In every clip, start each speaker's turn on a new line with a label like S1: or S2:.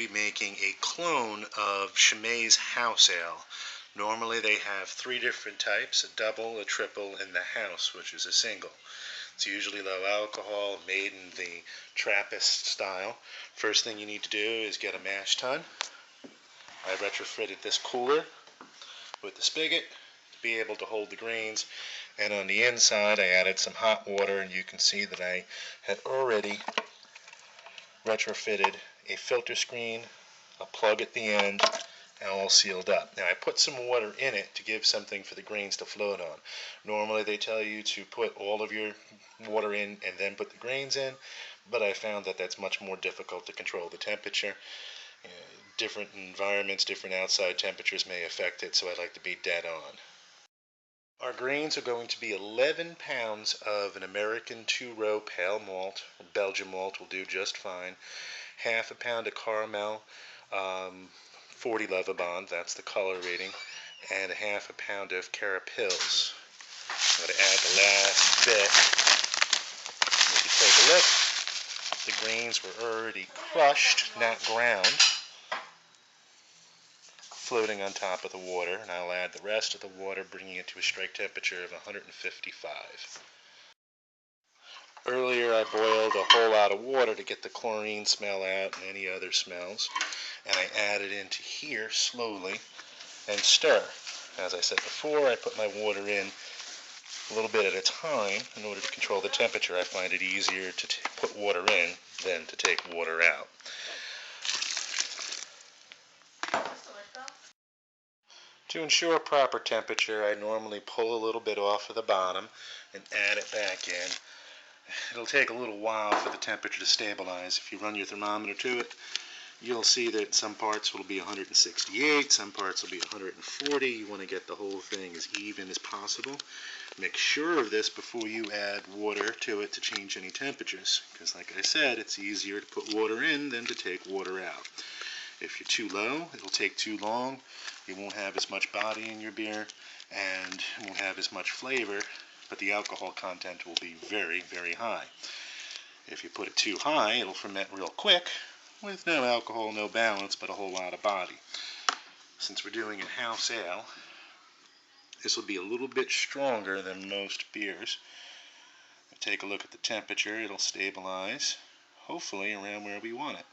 S1: be making a clone of Chimay's house ale. Normally they have 3 different types, a double, a triple, and the house, which is a single. It's usually low alcohol, made in the Trappist style. First thing you need to do is get a mash tun. I retrofitted this cooler with the spigot to be able to hold the grains, and on the inside I added some hot water, and you can see that I had already retrofitted a filter screen, a plug at the end, and all sealed up. Now I put some water in it to give something for the grains to float on. Normally they tell you to put all of your water in and then put the grains in, but I found that that's much more difficult to control the temperature. Different environments, different outside temperatures may affect it, so I like to be dead on. Our grains are going to be 11 pounds of an American 2-row pale malt. Belgian malt will do just fine. Half a pound of caramel, 40 Lovibond, that's the color rating, and a half a pound of carapils. I'm going to add the last bit. If you take a look, the grains were already crushed, not ground, floating on top of the water, and I'll add the rest of the water, bringing it to a strike temperature of 155. Earlier I boiled a whole lot of water to get the chlorine smell out and any other smells, and I add it into here slowly and stir. As I said before, I put my water in a little bit at a time in order to control the temperature. I find it easier to put water in than to take water out. To ensure proper temperature, I normally pull a little bit off of the bottom and add it back in. It'll take a little while for the temperature to stabilize. If you run your thermometer to it, you'll see that some parts will be 168, some parts will be 140. You want to get the whole thing as even as possible. Make sure of this before you add water to it to change any temperatures, because like I said, it's easier to put water in than to take water out. If you're too low, it'll take too long. You won't have as much body in your beer and won't have as much flavor, but the alcohol content will be very, very high. If you put it too high, it'll ferment real quick with no alcohol, no balance, but a whole lot of body. Since we're doing a house ale, this will be a little bit stronger than most beers. Take a look at the temperature. It'll stabilize, hopefully around where we want it.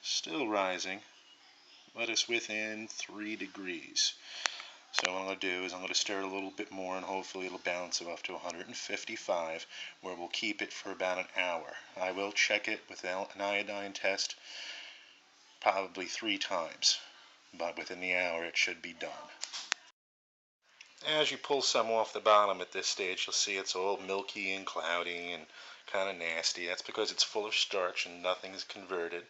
S1: Still rising, but it's within 3 degrees. So what I'm going to do is I'm going to stir it a little bit more, and hopefully it'll bounce it up to 155, where we'll keep it for about an hour. I will check it with an iodine test probably 3 times, but within the hour it should be done. As you pull some off the bottom at this stage, you'll see it's all milky and cloudy and kind of nasty. That's because it's full of starch and nothing is converted.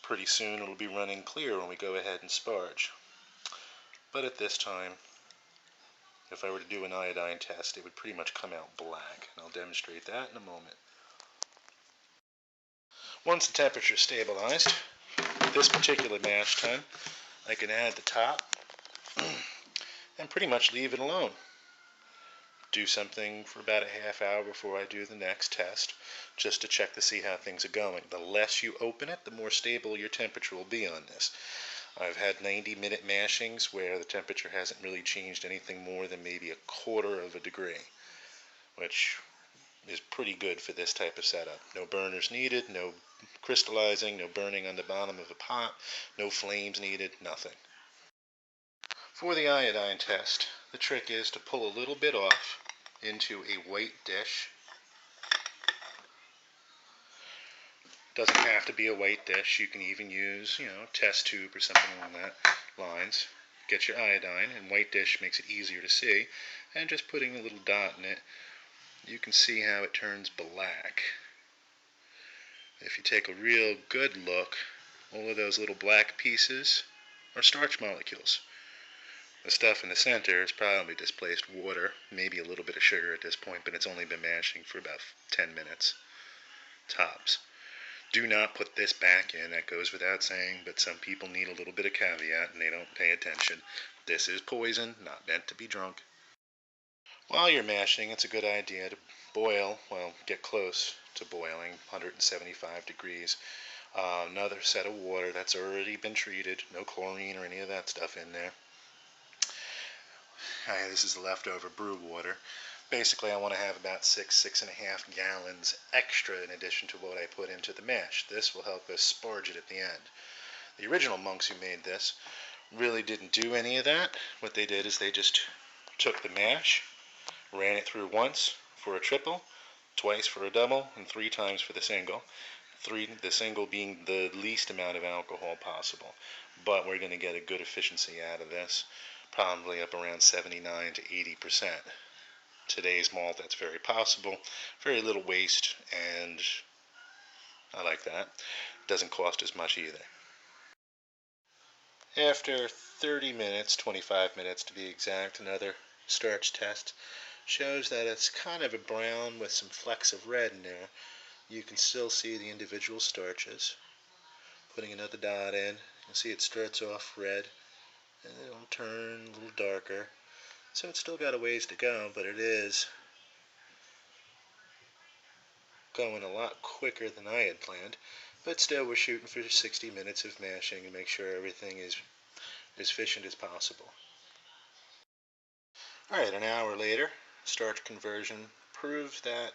S1: Pretty soon it'll be running clear when we go ahead and sparge. But at this time, if I were to do an iodine test, it would pretty much come out black, and I'll demonstrate that in a moment. Once the temperature is stabilized, this particular mash tun, I can add the top and pretty much leave it alone. Do something for about a half hour before I do the next test, just to check to see how things are going. The less you open it, the more stable your temperature will be on this. I've had 90-minute mashings where the temperature hasn't really changed anything more than maybe 1/4 of a degree, which is pretty good for this type of setup. No burners needed, no crystallizing, no burning on the bottom of the pot, no flames needed, nothing. For the iodine test, the trick is to pull a little bit off into a white dish. Doesn't have to be a white dish. You can even use, a test tube or something along that lines. Get your iodine, and white dish makes it easier to see. And just putting a little dot in it, you can see how it turns black. If you take a real good look, all of those little black pieces are starch molecules. The stuff in the center is probably displaced water, maybe a little bit of sugar at this point, but it's only been mashing for about 10 minutes, tops. Do not put this back in. That goes without saying, but some people need a little bit of caveat and they don't pay attention. This is poison, not meant to be drunk. While you're mashing, it's a good idea to boil, well, get close to boiling, 175 degrees. Another set of water that's already been treated, no chlorine or any of that stuff in there. This is the leftover brew water. Basically, I want to have about 6.5 gallons extra in addition to what I put into the mash. This will help us sparge it at the end. The original monks who made this really didn't do any of that. What they did is they just took the mash, ran it through once for a triple, twice for a double, and 3 times for the single. The single being the least amount of alcohol possible. But we're going to get a good efficiency out of this, probably up around 79 to 80%. Today's malt, that's very possible. Very little waste, and I like that. Doesn't cost as much either. After 30 minutes, 25 minutes to be exact, another starch test shows that it's kind of a brown with some flecks of red in there. You can still see the individual starches. Putting another dot in, you'll see it starts off red, and it'll turn a little darker. So it's still got a ways to go, but it is going a lot quicker than I had planned. But still, we're shooting for 60 minutes of mashing and make sure everything is as efficient as possible. Alright, an hour later, starch conversion proves that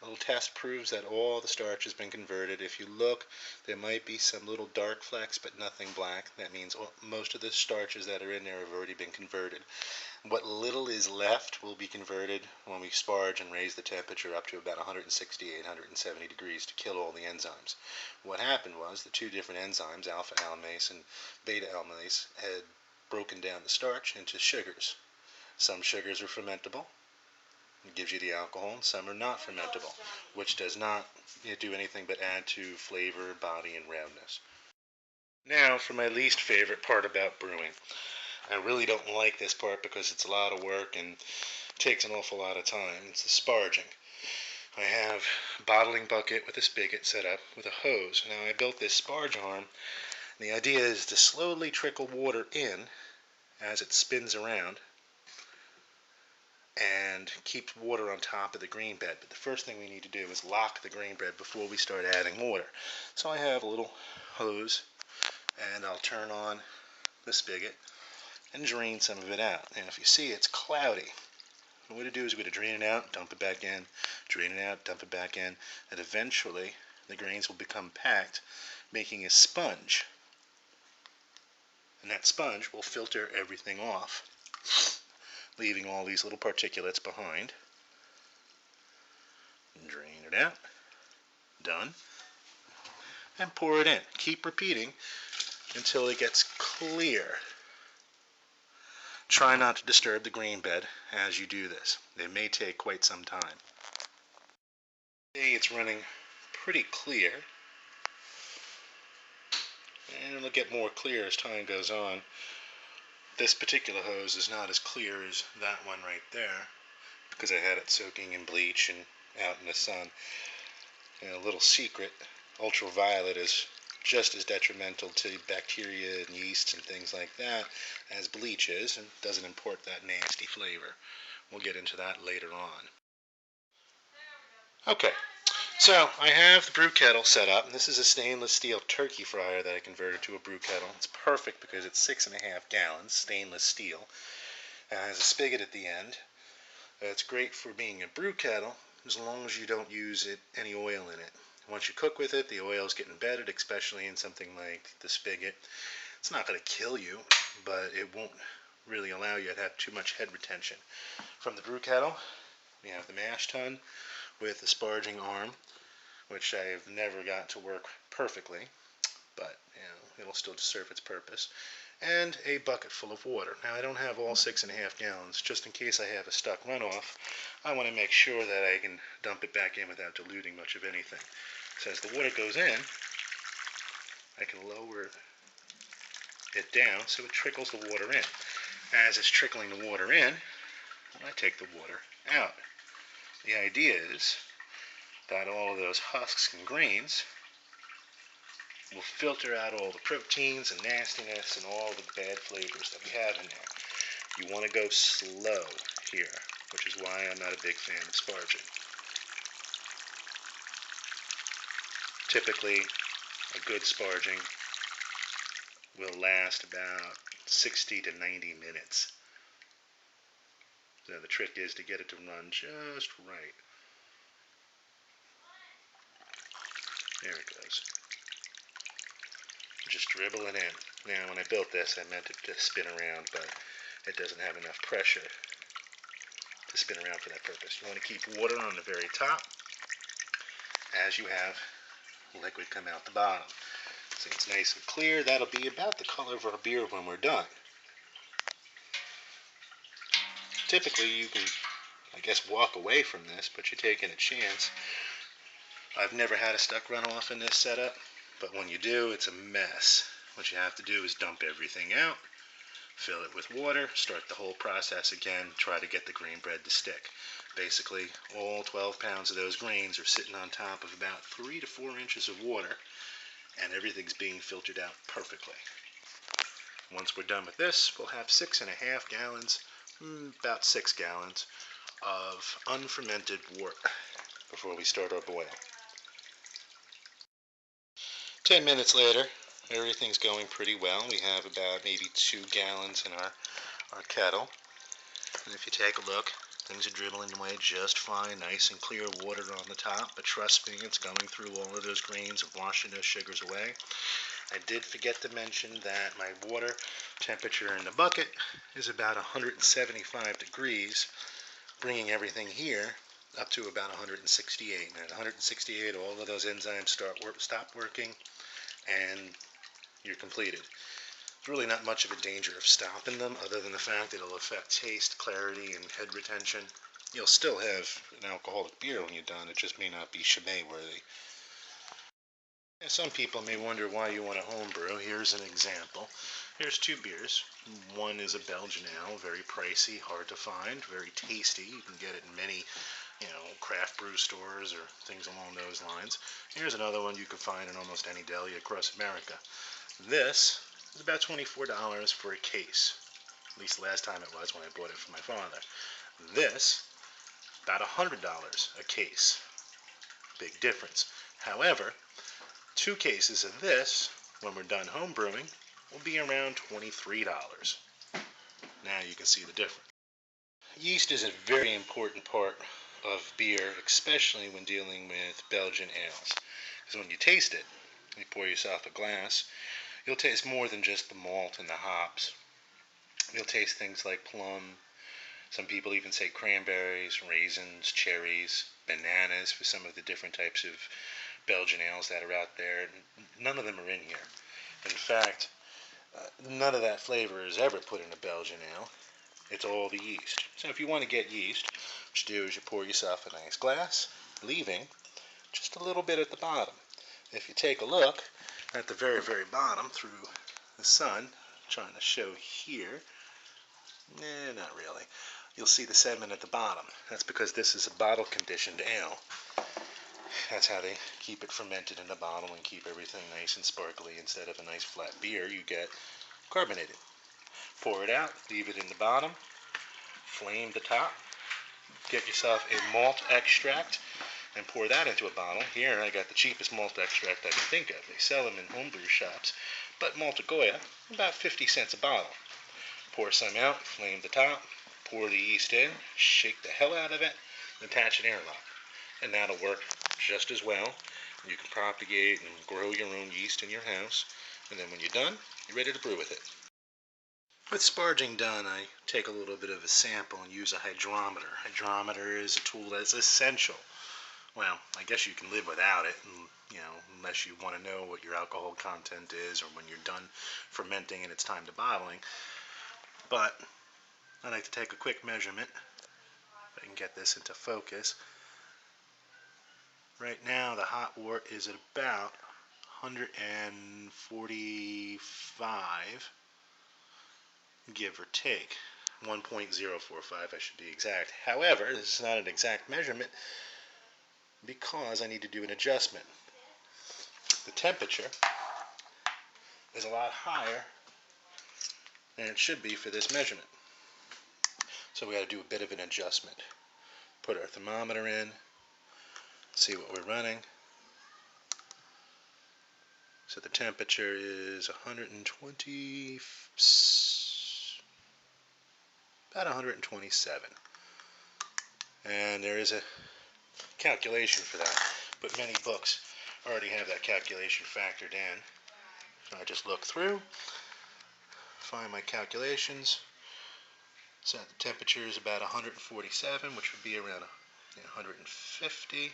S1: a little test proves that all the starch has been converted. If you look, there might be some little dark flecks, but nothing black. That means most of the starches that are in there have already been converted. What little is left will be converted when we sparge and raise the temperature up to about 168, 170 degrees to kill all the enzymes. What happened was the 2 different enzymes, alpha amylase and beta amylase, had broken down the starch into sugars. Some sugars are fermentable. It gives you the alcohol, and some are not fermentable, which does not do anything but add to flavor, body, and roundness. Now for my least favorite part about brewing. I really don't like this part because it's a lot of work and takes an awful lot of time. It's the sparging. I have a bottling bucket with a spigot set up with a hose. Now I built this sparge arm. And the idea is to slowly trickle water in as it spins around and keep water on top of the green bed. But the first thing we need to do is lock the green bed before we start adding water. So I have a little hose, and I'll turn on the spigot and drain some of it out. And if you see, it's cloudy. What we're going to do is we're going to drain it out, dump it back in, drain it out, dump it back in, and eventually the grains will become packed, making a sponge. And that sponge will filter everything off, leaving all these little particulates behind. And drain it out. Done. And pour it in. Keep repeating until it gets clear. Try not to disturb the grain bed as you do this. It may take quite some time. It's running pretty clear. And it'll get more clear as time goes on. This particular hose is not as clear as that one right there because I had it soaking in bleach and out in the sun. And a little secret, ultraviolet is just as detrimental to bacteria and yeast and things like that as bleach is, and doesn't import that nasty flavor. We'll get into that later on. Okay, so I have the brew kettle set up, and this is a stainless steel turkey fryer that I converted to a brew kettle. It's perfect because it's 6.5 gallons, stainless steel. It has a spigot at the end. It's great for being a brew kettle as long as you don't use any oil in it. Once you cook with it, the oil is getting embedded, especially in something like the spigot. It's not going to kill you, but it won't really allow you to have too much head retention. From the brew kettle, we have the mash tun with the sparging arm, which I've never got to work perfectly, but it'll still serve its purpose, and a bucket full of water. Now I don't have all 6.5 gallons. Just in case I have a stuck runoff, I want to make sure that I can dump it back in without diluting much of anything. So as the water goes in, I can lower it down so it trickles the water in. As it's trickling the water in, I take the water out. The idea is that all of those husks and grains will filter out all the proteins and nastiness and all the bad flavors that we have in there. You want to go slow here. which is why I'm not a big fan of sparging. Typically, a good sparging will last about 60 to 90 minutes. So the trick is to get it to run just right. There it goes. Just dribble it in. Now, when I built this, I meant it to spin around, but it doesn't have enough pressure to spin around for that purpose. You want to keep water on the very top as you have liquid come out the bottom. So it's nice and clear. That'll be about the color of our beer when we're done. Typically, you can, I guess, walk away from this, but you're taking a chance. I've never had a stuck runoff in this setup, but when you do, it's a mess. What you have to do is dump everything out, fill it with water, start the whole process again, try to get the grain bread to stick. Basically, all 12 pounds of those grains are sitting on top of about 3 to 4 inches of water, and everything's being filtered out perfectly. Once we're done with this, we'll have 6.5 gallons, about 6 gallons, of unfermented wort before we start our boil. 10 minutes later, everything's going pretty well. We have about maybe 2 gallons in our kettle. And if you take a look, things are dribbling away just fine, nice and clear water on the top. But trust me, it's going through all of those grains and washing those sugars away. I did forget to mention that my water temperature in the bucket is about 175 degrees, bringing everything here up to about 168. And at 168, all of those enzymes stop working, and you're completed. There's really not much of a danger of stopping them, other than the fact that it'll affect taste, clarity, and head retention. You'll still have an alcoholic beer when you're done. It just may not be Chimay worthy. And some people may wonder why you want a home brew. Here's an example. Here's 2 beers. One is a Belgian ale, very pricey, hard to find, very tasty. You can get it in many, craft brew stores or things along those lines. Here's another one you can find in almost any deli across America. This is about $24 for a case. At least the last time it was when I bought it for my father. This, about $100 a case. Big difference. However, 2 cases of this, when we're done home brewing, will be around $23. Now you can see the difference. Yeast is a very important part of beer, especially when dealing with Belgian ales. Because when you taste it, you pour yourself a glass, you'll taste more than just the malt and the hops. You'll taste things like plum. Some people even say cranberries, raisins, cherries, bananas for some of the different types of Belgian ales that are out there. None of them are in here. In fact, none of that flavor is ever put in a Belgian ale. It's all the yeast. So if you want to get yeast, what you do is you pour yourself a nice glass, leaving just a little bit at the bottom. If you take a look at the very, very bottom through the sun, trying to show here, not really. You'll see the sediment at the bottom. That's because this is a bottle conditioned ale. That's how they keep it fermented in a bottle and keep everything nice and sparkly. Instead of a nice flat beer, you get carbonated. Pour it out, leave it in the bottom, flame the top, get yourself a malt extract, and pour that into a bottle. Here I got the cheapest malt extract I can think of. They sell them in homebrew shops, but Maltagoya, about 50 cents a bottle. Pour some out, flame the top, pour the yeast in, shake the hell out of it, and attach an airlock. And that'll work just as well. You can propagate and grow your own yeast in your house, and then when you're done, you're ready to brew with it. With sparging done, I take a little bit of a sample and use a hydrometer. Hydrometer is a tool that's essential. Well, I guess you can live without it, unless you want to know what your alcohol content is or when you're done fermenting and it's time to bottling. But I like to take a quick measurement. If I can get this into focus. Right now, the hot wort is at about 145, give or take. 1.045, I should be exact. However, this is not an exact measurement because I need to do an adjustment. The temperature is a lot higher than it should be for this measurement. So we got to do a bit of an adjustment. Put our thermometer in, see what we're running. So the temperature is 120, about 127. And there is a calculation for that, but many books already have that calculation factored in. So I just look through, find my calculations. So the temperature is about 147, which would be around 150.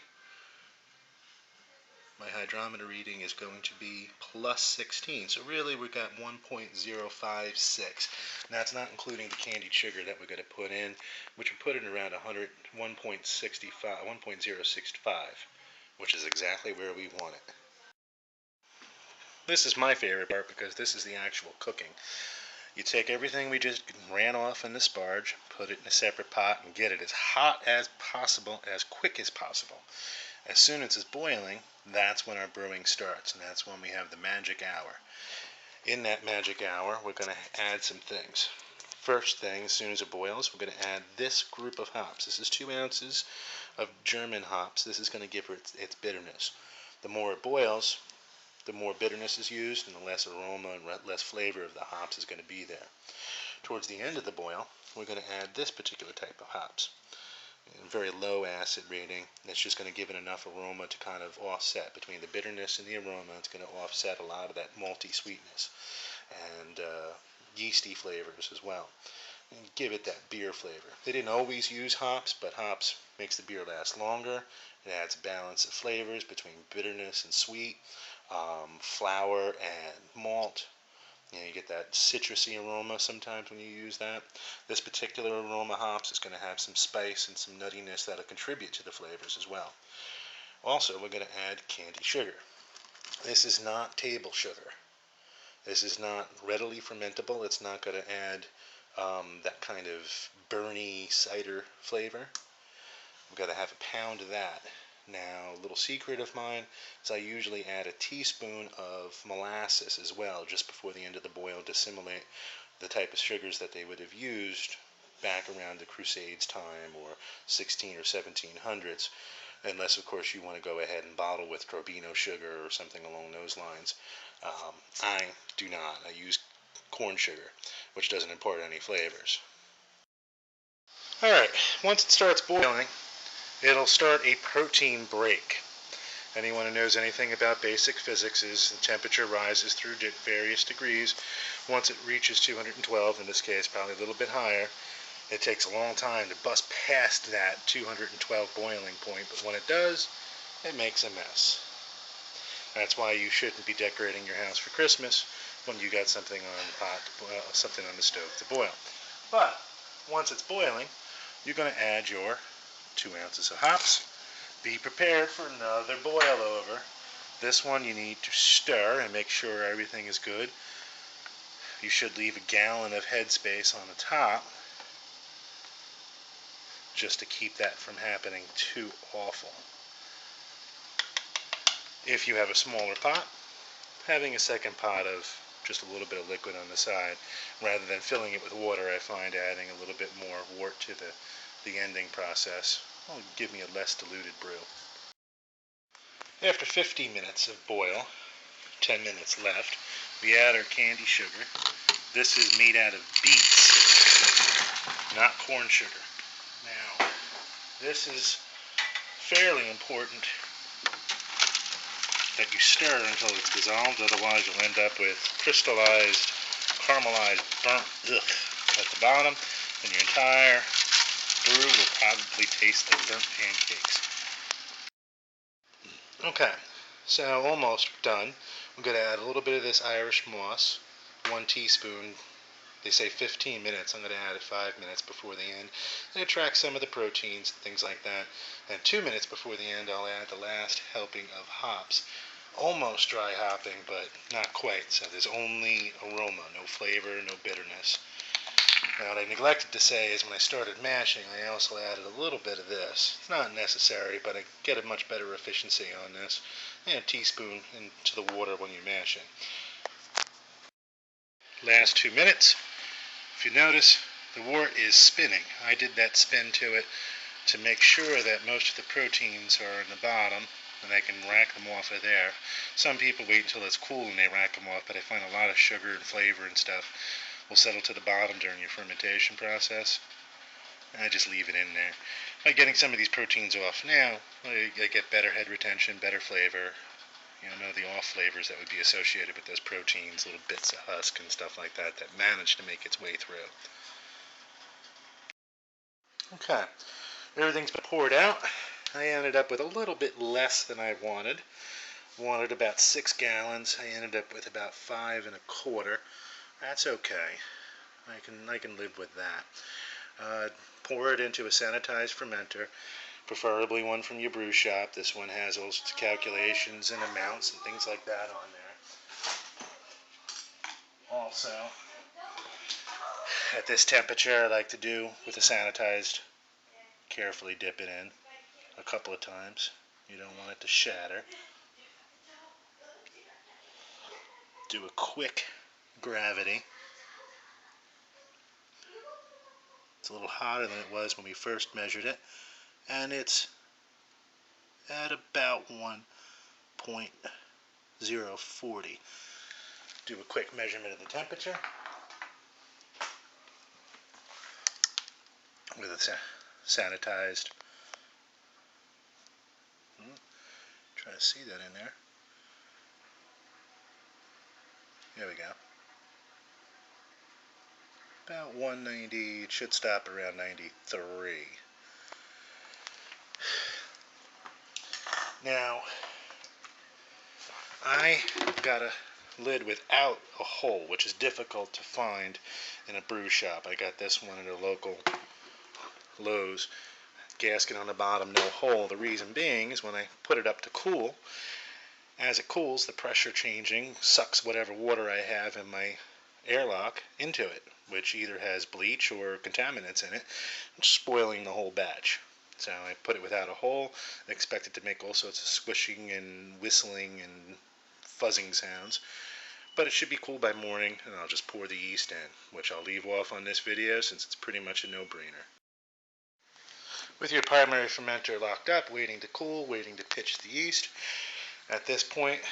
S1: My hydrometer reading is going to be plus 16. So really we got 1.056. Now that's not including the candied sugar that we're going to put in, which would put it around 1.065, which is exactly where we want it. This is my favorite part because this is the actual cooking. You take everything we just ran off in the sparge, put it in a separate pot, and get it as hot as possible, as quick as possible. As soon as it's boiling, that's when our brewing starts, and that's when we have the magic hour. In that magic hour, we're going to add some things. First thing, as soon as it boils, we're going to add this group of hops. This is 2 ounces of German hops. This is going to give her its bitterness. The more it boils, the more bitterness is used, and the less aroma and less flavor of the hops is going to be there. Towards the end of the boil, we're going to add this particular type of hops. A very low acid rating. That's just going to give it enough aroma to kind of offset between the bitterness and the aroma. It's going to offset a lot of that malty sweetness and yeasty flavors as well, and give it that beer flavor. They didn't always use hops, but hops makes the beer last longer. It adds balance of flavors between bitterness and sweet, flour and malt. You get that citrusy aroma sometimes when you use that. This particular aroma hops is going to have some spice and some nuttiness that'll contribute to the flavors as well. Also, we're going to add candy sugar. This is not table sugar. This is not readily fermentable. It's not going to add that kind of burny cider flavor. We've got to have a pound of that. Now, a little secret of mine is I usually add a teaspoon of molasses as well, just before the end of the boil, to simulate the type of sugars that they would have used back around the Crusades time or 16 or 1700s, unless, of course, you want to go ahead and bottle with Corbino sugar or something along those lines. I do not. I use corn sugar, which doesn't impart any flavors. All right, once it starts boiling, it'll start a protein break. Anyone who knows anything about basic physics is the temperature rises through various degrees. Once it reaches 212, in this case probably a little bit higher, it takes a long time to bust past that 212 boiling point, but when it does, it makes a mess. That's why you shouldn't be decorating your house for Christmas when you got something on the pot, something on the stove to boil. But once it's boiling, you're going to add your 2 ounces of hops. Be prepared for another boil over. This one you need to stir and make sure everything is good. You should leave a gallon of headspace on the top just to keep that from happening too awful. If you have a smaller pot, having a second pot of just a little bit of liquid on the side rather than filling it with water, I find adding a little bit more wort to the ending process will give me a less diluted brew. After 15 minutes of boil, 10 minutes left, we add our candy sugar. This is made out of beets, not corn sugar. Now, this is fairly important that you stir until it's dissolved, otherwise you'll end up with crystallized, caramelized, burnt at the bottom, and your entire brew will probably taste like burnt pancakes. Okay, so almost done. I'm going to add a little bit of this Irish moss, 1 teaspoon. They say 15 minutes. I'm going to add it 5 minutes before the end. It attracts some of the proteins and things like that. And 2 minutes before the end, I'll add the last helping of hops. Almost dry hopping, but not quite. So there's only aroma, no flavor, no bitterness. Now, what I neglected to say is when I started mashing, I also added a little bit of this. It's not necessary, but I get a much better efficiency on this. And a teaspoon into the water when you're mashing. Last 2 minutes. If you notice, The wort is spinning. I did that spin to it to make sure that most of the proteins are in the bottom and I can rack them off of there. Some people wait until it's cool and they rack them off, but I find a lot of sugar and flavor and stuff will settle to the bottom during your fermentation process. And I just leave it in there. By getting some of these proteins off now, I get better head retention, better flavor. None of the off flavors that would be associated with those proteins, little bits of husk and stuff like that that manage to make its way through. Okay, everything's been poured out. I ended up with a little bit less than I wanted. Wanted about 6 gallons. I ended up with about 5 1/4. That's okay. I can live with that. Pour it into a sanitized fermenter, preferably one from your brew shop. This one has all sorts of calculations and amounts and things like that on there. Also, at this temperature, I like to do with a sanitized, carefully dip it in a couple of times. You don't want it to shatter. Do a quick gravity. It's a little hotter than it was when we first measured it, and it's at about 1.040. Do a quick measurement of the temperature with a sanitized. Try to see that in there. There we go. About 190. It should stop around 93. Now, I got a lid without a hole, which is difficult to find in a brew shop. I got this one at a local Lowe's. Gasket on the bottom, no hole. The reason being is when I put it up to cool, as it cools, the pressure changing sucks whatever water I have in my airlock into it, which either has bleach or contaminants in it, spoiling the whole batch. So I put it without a hole, expect it to make all sorts of squishing and whistling and fuzzing sounds. But it should be cool by morning, and I'll just pour the yeast in, which I'll leave off on this video since it's pretty much a no-brainer. With your primary fermenter locked up, waiting to cool, waiting to pitch the yeast. At this point,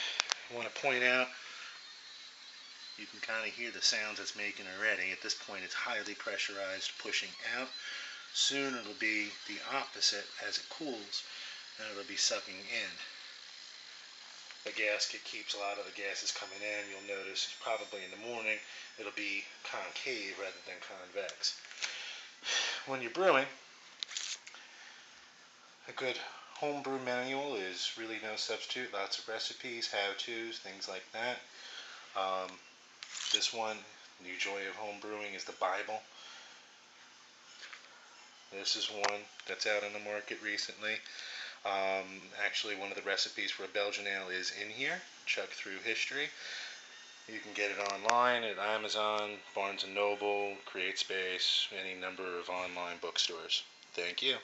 S1: I want to point out, you can kind of hear the sounds it's making already. At this point, it's highly pressurized, pushing out. Soon it'll be the opposite as it cools, and it'll be sucking in. The gasket keeps a lot of the gases coming in. You'll notice probably in the morning it'll be concave rather than convex. When you're brewing, a good homebrew manual is really no substitute. Lots of recipes, how-tos, things like that. This one, New Joy of Homebrewing, is the Bible. This is one that's out on the market recently. Actually, one of the recipes for a Belgian ale is in here. Check through history. You can get it online at Amazon, Barnes & Noble, CreateSpace, any number of online bookstores. Thank you.